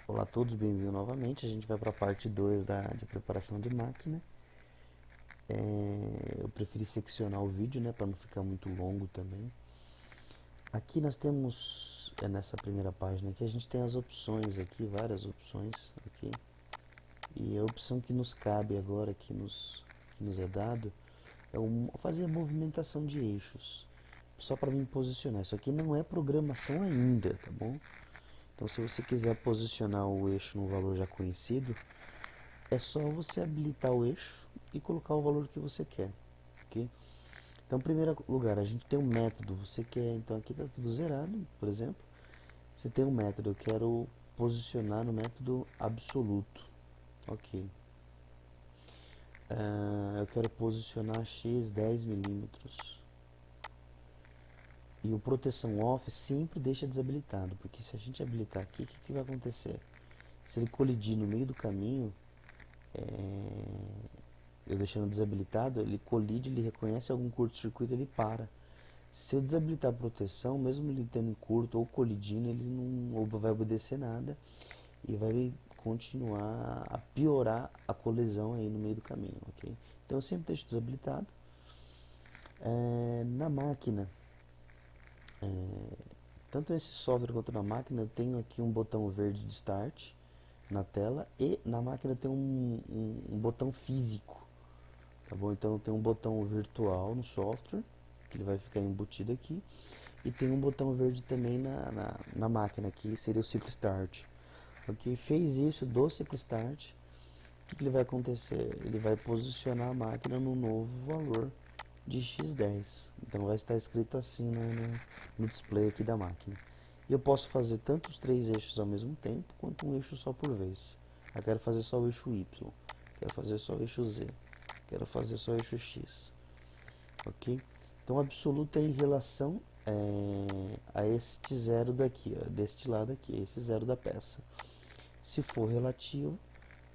Olá a todos, bem-vindos novamente. A gente vai para a parte 2 de preparação de máquina. Eu preferi seccionar o vídeo, né, para não ficar muito longo também. Aqui nós temos, nessa primeira página aqui, a gente tem as opções aqui, várias opções, ok? E a opção que nos cabe agora, que nos é dado, é fazer a movimentação de eixos. Só para me posicionar. Isso aqui não é programação ainda, tá bom? Então, se você quiser posicionar o eixo no valor já conhecido, é só você habilitar o eixo e colocar o valor que você quer, ok? Então, em primeiro lugar, a gente tem um método, você quer, então aqui está tudo zerado, por exemplo. Você tem um método, eu quero posicionar no método absoluto, ok. Eu quero posicionar x 10 milímetros. E o proteção off sempre deixa desabilitado, porque se a gente habilitar aqui, o que vai acontecer? Se ele colidir no meio do caminho, eu deixando desabilitado, ele colide, ele reconhece algum curto-circuito, ele para. Se eu desabilitar a proteção, mesmo ele tendo curto ou colidindo, ele não vai obedecer nada e vai continuar a piorar a colisão aí no meio do caminho, ok? Então eu sempre deixo desabilitado. Na máquina, tanto nesse software quanto na máquina, eu tenho aqui um botão verde de start na tela e na máquina tem um botão físico, tá bom? Então tem um botão virtual no software, que ele vai ficar embutido aqui, e tem um botão verde também na máquina, que seria o ciclo start. Ok, fez isso do ciclo start, o que ele vai acontecer? Ele vai posicionar a máquina no novo valor de x10. Então vai estar escrito assim no display aqui da máquina. E eu posso fazer tanto os três eixos ao mesmo tempo, quanto um eixo só por vez. Eu quero fazer só o eixo Y, quero fazer só o eixo Z, quero fazer só o eixo X, ok? Então absoluto é em relação a este zero daqui, ó, deste lado aqui, esse zero da peça. Se for relativo,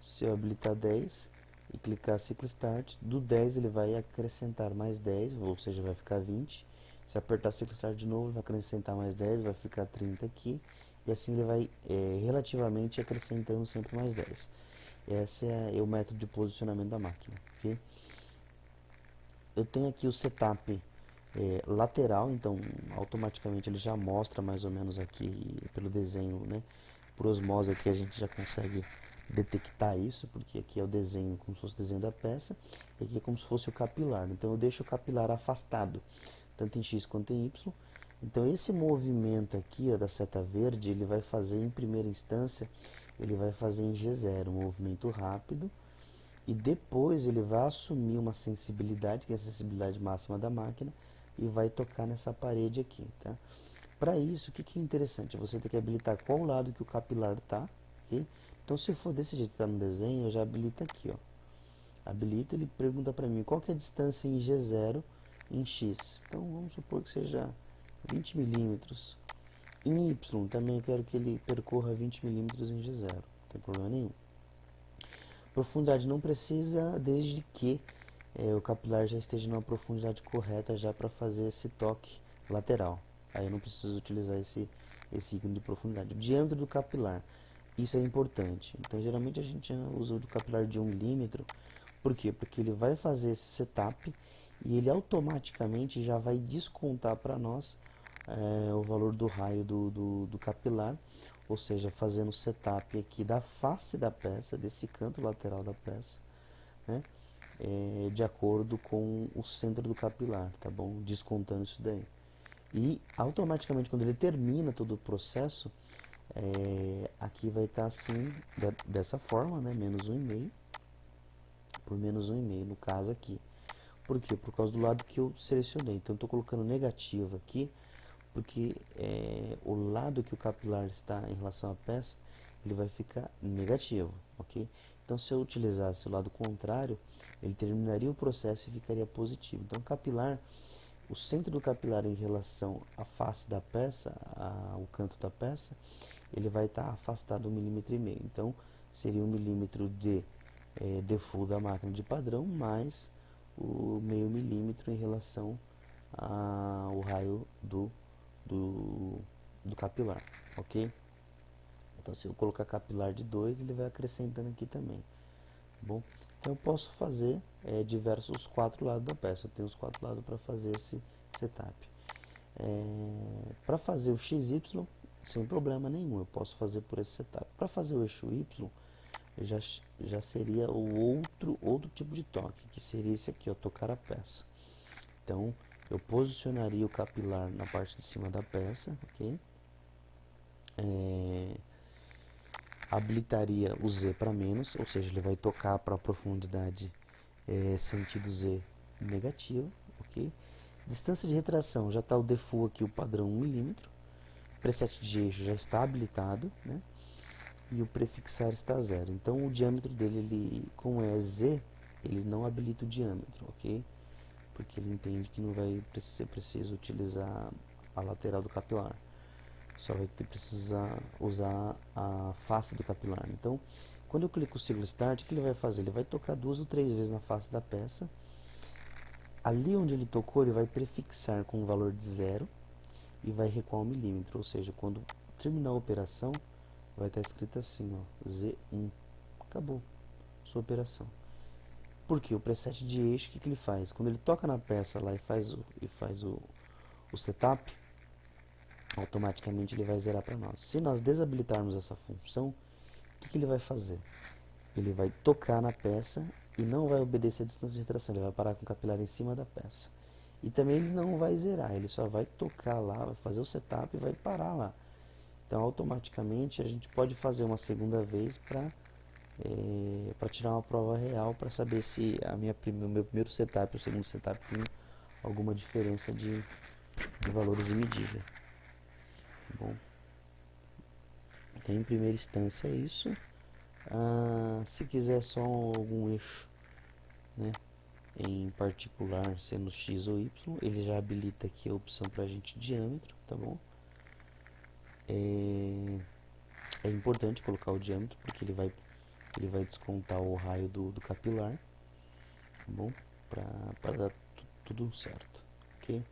se eu habilitar 10 e clicar ciclo start, do 10 ele vai acrescentar mais 10, ou seja, vai ficar 20. Se apertar ciclo start de novo, vai acrescentar mais 10, vai ficar 30 aqui. E assim ele vai relativamente acrescentando sempre mais 10. Esse é o método de posicionamento da máquina, ok? Eu tenho aqui o setup lateral, então automaticamente ele já mostra mais ou menos aqui pelo desenho, né? Por osmose aqui a gente já consegue detectar isso, porque aqui é o desenho como se fosse o desenho da peça, e aqui é como se fosse o capilar. Então eu deixo o capilar afastado, tanto em X quanto em Y. Então esse movimento aqui, ó, da seta verde, ele vai fazer em primeira instância, ele vai fazer em G0, um movimento rápido, e depois ele vai assumir uma sensibilidade, que é a sensibilidade máxima da máquina, e vai tocar nessa parede aqui, tá? Para isso, o que é interessante? Você tem que habilitar qual lado que o capilar está, ok? Então, se for desse jeito que está no desenho, eu já habilito aqui, ó. Habilito, ele pergunta para mim qual que é a distância em G0 em X. Então, vamos supor que seja 20 milímetros. Em Y, também eu quero que ele percorra 20 milímetros em G0, não tem problema nenhum. Profundidade não precisa, desde que o capilar já esteja numa profundidade correta já para fazer esse toque lateral. Aí eu não preciso utilizar esse ícone de profundidade. O diâmetro do capilar, isso é importante. Então geralmente a gente usa o do capilar de 1 milímetro. Por quê? Porque ele vai fazer esse setup e ele automaticamente já vai descontar para nós o valor do raio do capilar, ou seja, fazendo o setup aqui da face da peça, desse canto lateral da peça, né? De acordo com o centro do capilar, tá bom? Descontando isso daí. E automaticamente, quando ele termina todo o processo, aqui vai estar assim, dessa forma, né? Menos 1,5 por menos 1,5 no caso aqui. Por quê? Por causa do lado que eu selecionei. Então, eu estou colocando negativo aqui, porque o lado que o capilar está em relação à peça, ele vai ficar negativo, ok? Então, se eu utilizasse o lado contrário, ele terminaria o processo e ficaria positivo. Então, capilar, o centro do capilar em relação à face da peça, ao canto da peça, ele vai estar afastado 1,5 mm. Então, seria 1 mm de default da máquina de padrão, mais o meio milímetro em relação ao raio do, do capilar, ok? Então se eu colocar capilar de 2, ele vai acrescentando aqui também, tá bom? Então eu posso fazer diversos 4 lados da peça, eu tenho os 4 lados para fazer esse setup. Para fazer o XY, sem problema nenhum, eu posso fazer por esse setup. Para fazer o eixo Y, já seria o outro tipo de toque, que seria esse aqui, ó, tocar a peça. Então, eu posicionaria o capilar na parte de cima da peça, ok? Habilitaria o Z para menos, ou seja, ele vai tocar para a profundidade sentido Z negativo, ok? Distância de retração, já está o default aqui, o padrão 1 mm. Preset de eixo já está habilitado, né? E o prefixar está 0. Então o diâmetro dele, como é Z, ele não habilita o diâmetro, ok? Porque ele entende que não vai ser preciso utilizar a lateral do capilar. Só vai precisar usar a face do capilar. Então, quando eu clico o Single Start, o que ele vai fazer? Ele vai tocar 2 ou 3 vezes na face da peça. Ali onde ele tocou, ele vai prefixar com um valor de 0 e vai recuar 1 milímetro. Ou seja, quando terminar a operação, vai estar escrito assim, ó, Z1. Acabou sua operação. Porque o preset de eixo, o que ele faz? Quando ele toca na peça lá e faz o setup, automaticamente ele vai zerar para nós. Se nós desabilitarmos essa função, o que ele vai fazer? Ele vai tocar na peça e não vai obedecer a distância de retração, ele vai parar com o capilar em cima da peça. E também ele não vai zerar, ele só vai tocar lá, vai fazer o setup e vai parar lá. Então automaticamente a gente pode fazer uma segunda vez para tirar uma prova real, para saber se o meu primeiro setup e o segundo setup tem alguma diferença de valores de medida. Bom, então em primeira instância é isso. Se quiser só algum eixo, né, em particular, sendo X ou Y, ele já habilita aqui a opção para a gente diâmetro, tá bom? É importante colocar o diâmetro porque ele vai descontar o raio do capilar, tá bom? Para dar tudo certo, ok?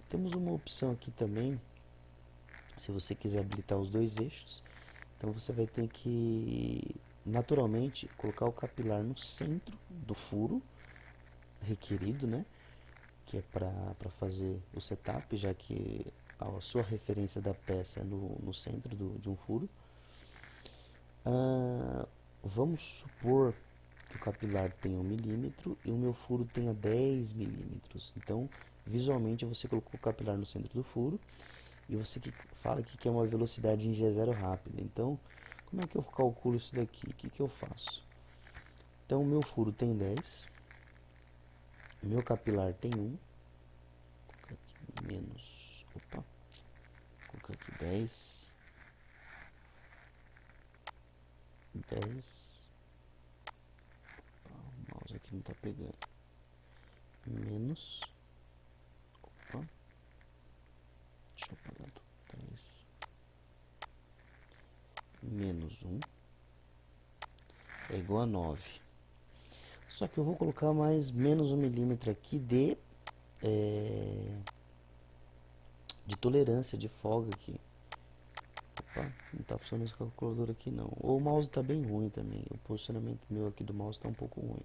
Temos uma opção aqui também, se você quiser habilitar os dois eixos, então você vai ter que naturalmente colocar o capilar no centro do furo requerido, né? Que é para fazer o setup, já que a sua referência da peça é no centro de um furo. Vamos supor que o capilar tenha 1 milímetro e o meu furo tenha 10 milímetros. Então, visualmente, você colocou o capilar no centro do furo e você fala que quer uma velocidade em G0 rápida. Então, como é que eu calculo isso daqui? O que eu faço? Então, o meu furo tem 10, meu capilar tem 1, vou colocar aqui menos, opa, vou colocar aqui 10, o mouse aqui não está pegando, menos, opa, deixa eu apagar tudo, 10, menos 1 é igual a 9. Só que eu vou colocar mais menos 1 milímetro aqui de tolerância, de folga aqui. Opa, não está funcionando esse calculador aqui não. Ou o mouse está bem ruim também. O posicionamento meu aqui do mouse está um pouco ruim.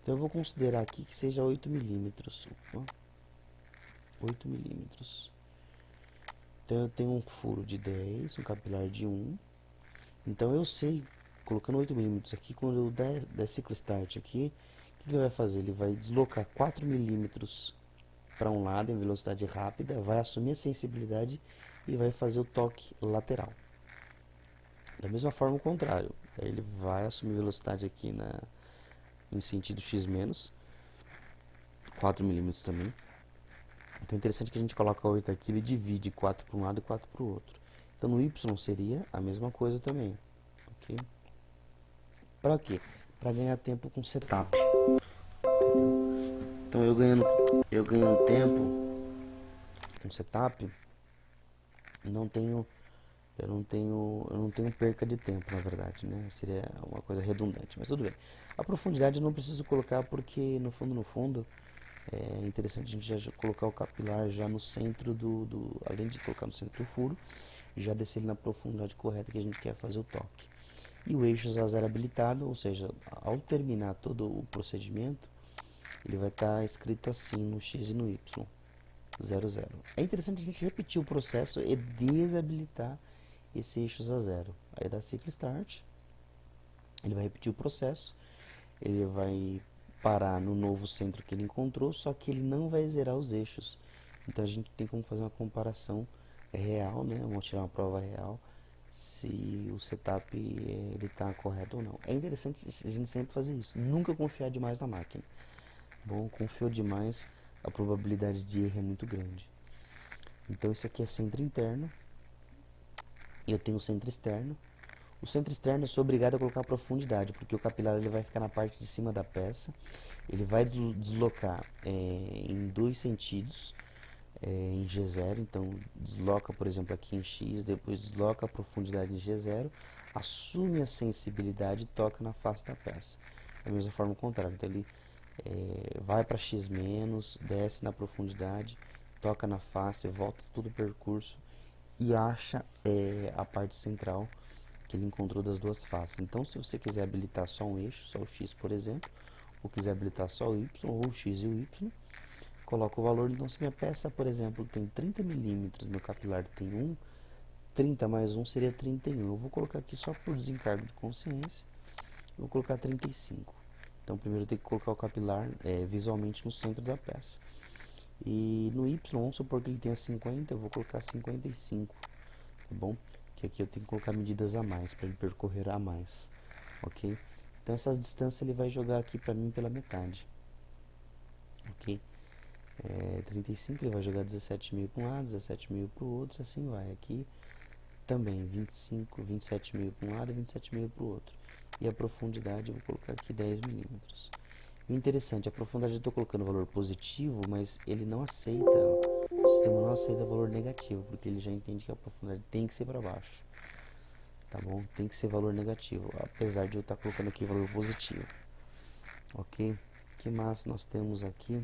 Então eu vou considerar aqui que seja 8 milímetros. Opa, 8 milímetros. Então eu tenho um furo de 10, um capilar de 1. Então eu sei, colocando 8 milímetros aqui, quando eu der ciclo start aqui, o que ele vai fazer? Ele vai deslocar 4 milímetros para um lado em velocidade rápida, vai assumir a sensibilidade e vai fazer o toque lateral. Da mesma forma o contrário, ele vai assumir velocidade aqui em sentido x-, 4 milímetros também. Então é interessante que a gente coloca 8 aqui, ele divide 4 para um lado e 4 para o outro. Então no Y seria a mesma coisa também, ok? Para quê? Para ganhar tempo com setup. Então eu ganhando tempo com setup, eu não tenho perca de tempo, na verdade, né? Seria uma coisa redundante, mas tudo bem. A profundidade eu não preciso colocar porque no fundo é interessante a gente já colocar o capilar já no centro além de colocar no centro do furo, e já descer ele na profundidade correta que a gente quer fazer o toque. E o eixo a zero habilitado, ou seja, ao terminar todo o procedimento, ele vai estar escrito assim no X e no Y, 00. É interessante a gente repetir o processo e desabilitar esse eixo a zero. Aí dá ciclo start, ele vai repetir o processo, ele vai parar no novo centro que ele encontrou, só que ele não vai zerar os eixos. Então a gente tem como fazer uma comparação real, né? Vamos tirar uma prova real se o setup ele está correto ou não. É interessante a gente sempre fazer isso, nunca confiar demais na máquina. Bom, confiou demais, a probabilidade de erro é muito grande. Então isso aqui é centro interno, e eu tenho o centro externo. O centro externo eu sou obrigado a colocar profundidade, porque o capilar ele vai ficar na parte de cima da peça, ele vai deslocar em dois sentidos, em G0, então desloca, por exemplo, aqui em X, depois desloca a profundidade em G0, assume a sensibilidade e toca na face da peça. Da mesma forma contrária, então ele vai para X-, desce na profundidade, toca na face, volta todo o percurso e acha a parte central que ele encontrou das duas faces. Então, se você quiser habilitar só um eixo, só o X, por exemplo, ou quiser habilitar só o Y, ou o X e o Y, coloca o valor. Então, se minha peça, por exemplo, tem 30 milímetros, meu capilar tem 1, 30 mais 1 seria 31. Eu vou colocar aqui só por desencargo de consciência, eu vou colocar 35. Então, primeiro eu tenho que colocar o capilar visualmente no centro da peça. E no Y, vamos supor que ele tenha 50, eu vou colocar 55, tá bom? Que aqui eu tenho que colocar medidas a mais, para ele percorrer a mais, ok? Então essas distâncias ele vai jogar aqui para mim pela metade, ok? 35 ele vai jogar 17,5 para um lado, 17,5 para o outro, assim vai. Aqui também 25, 27,5 para um lado e 27,5 para o outro. E a profundidade eu vou colocar aqui 10 milímetros. O interessante, a profundidade eu estou colocando valor positivo, mas ele não aceita, o sistema não aceita valor negativo, porque ele já entende que a profundidade tem que ser para baixo, tá bom? Tem que ser valor negativo, apesar de eu estar colocando aqui valor positivo, ok? Que mais nós temos aqui?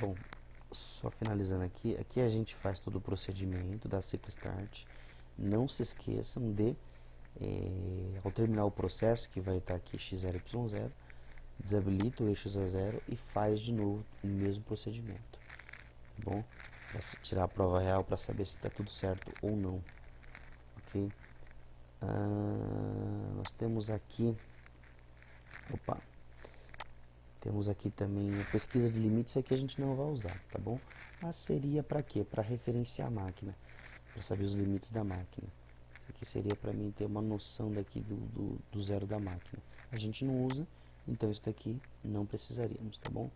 Bom, só finalizando aqui, aqui a gente faz todo o procedimento da ciclo start. Não se esqueçam de, ao terminar o processo, que vai estar aqui x0, y0, desabilita o eixo a0 e faz de novo o mesmo procedimento, tá bom? Para tirar a prova real para saber se está tudo certo ou não, ok? Nós temos aqui, opa, temos aqui também a pesquisa de limites. Isso aqui a gente não vai usar, tá bom? Mas seria para quê? Para referenciar a máquina, para saber os limites da máquina. Isso aqui seria para mim ter uma noção daqui do zero da máquina. A gente não usa, então isso daqui não precisaríamos, tá bom?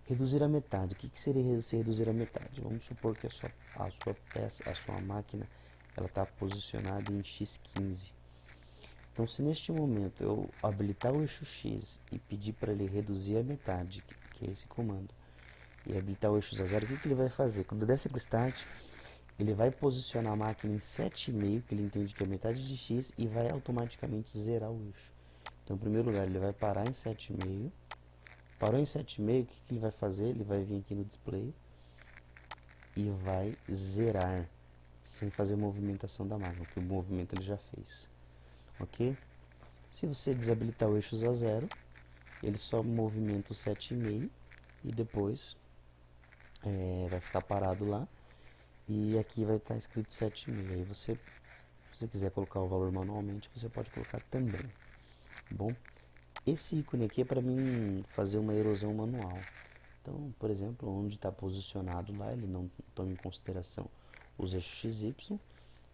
Reduzir a metade. O que seria se reduzir a metade? Vamos supor que a sua peça, a sua máquina, ela está posicionada em x15. Então, se neste momento eu habilitar o eixo X e pedir para ele reduzir a metade, que é esse comando, e habilitar o eixo A0, o que ele vai fazer? Quando der ciclo start, ele vai posicionar a máquina em 7,5, que ele entende que é metade de X, e vai automaticamente zerar o eixo. Então, em primeiro lugar, ele vai parar em 7,5. Parou em 7,5, o que ele vai fazer? Ele vai vir aqui no display e vai zerar, sem fazer movimentação da máquina, que o movimento ele já fez. Ok? Se você desabilitar o eixo A0, ele só movimenta o 7,5 e depois vai ficar parado lá. E aqui vai estar escrito 7,5. Aí se você quiser colocar o valor manualmente, você pode colocar também. Bom, esse ícone aqui é para mim fazer uma erosão manual. Então, por exemplo, onde está posicionado lá, ele não toma em consideração os eixos X e Y.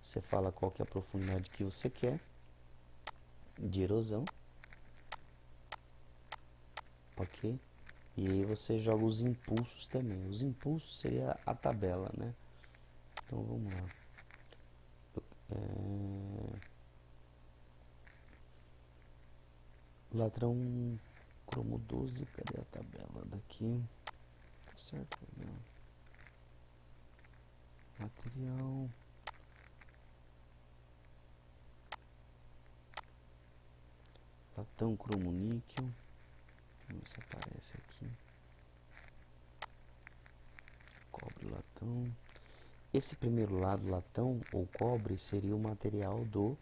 Você fala qual que é a profundidade que você quer de erosão. Ok? E aí você joga os impulsos também. Os impulsos seria a tabela, né? Então vamos lá. Ladrão cromo 12, cadê a tabela daqui? Tá certo, né? Material. Latão cromo níquel. Vamos ver se aparece aqui. Cobre, latão. Esse primeiro lado, latão ou cobre, seria o material do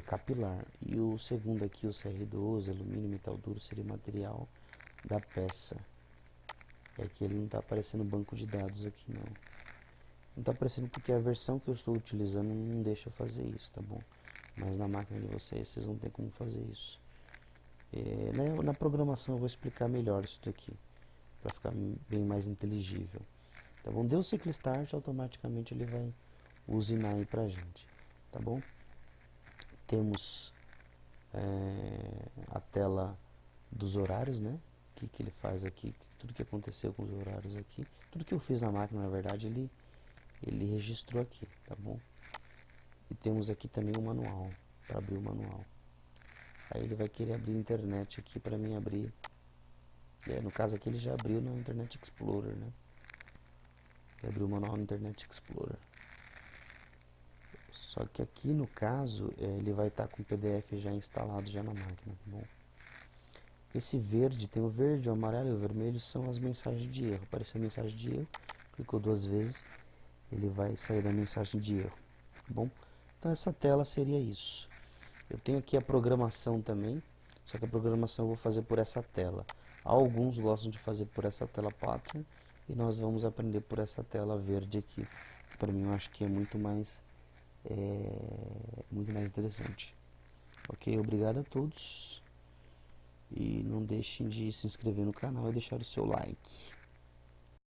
capilar. E o segundo aqui, o CR12, alumínio, metal duro, seria o material da peça. É que ele não está aparecendo banco de dados aqui, não. Não está aparecendo porque a versão que eu estou utilizando não deixa eu fazer isso, tá bom? Mas na máquina de vocês vão ter como fazer isso. Na programação eu vou explicar melhor isso daqui, para ficar bem mais inteligível. Tá bom? Deu o ciclo start, automaticamente ele vai usinar aí pra gente, tá bom? Temos a tela dos horários, né? O que ele faz aqui, tudo que aconteceu com os horários aqui, tudo que eu fiz na máquina, na verdade, ele registrou aqui, tá bom? E temos aqui também o manual, para abrir o manual. Aí ele vai querer abrir a internet aqui para mim abrir. No caso aqui ele já abriu no Internet Explorer, né? Ele abriu o manual no Internet Explorer. Só que aqui no caso ele vai estar com o PDF já instalado já na máquina, tá bom? Esse verde, tem o verde, o amarelo e o vermelho, são as mensagens de erro. Apareceu a mensagem de erro, clicou 2 vezes, ele vai sair da mensagem de erro, tá bom? Então essa tela seria isso. Eu tenho aqui a programação também, só que a programação eu vou fazer por essa tela. Alguns gostam de fazer por essa tela pattern, e nós vamos aprender por essa tela verde aqui, que para mim eu acho que é muito mais interessante. Ok, obrigado a todos. E não deixem de se inscrever no canal e deixar o seu like.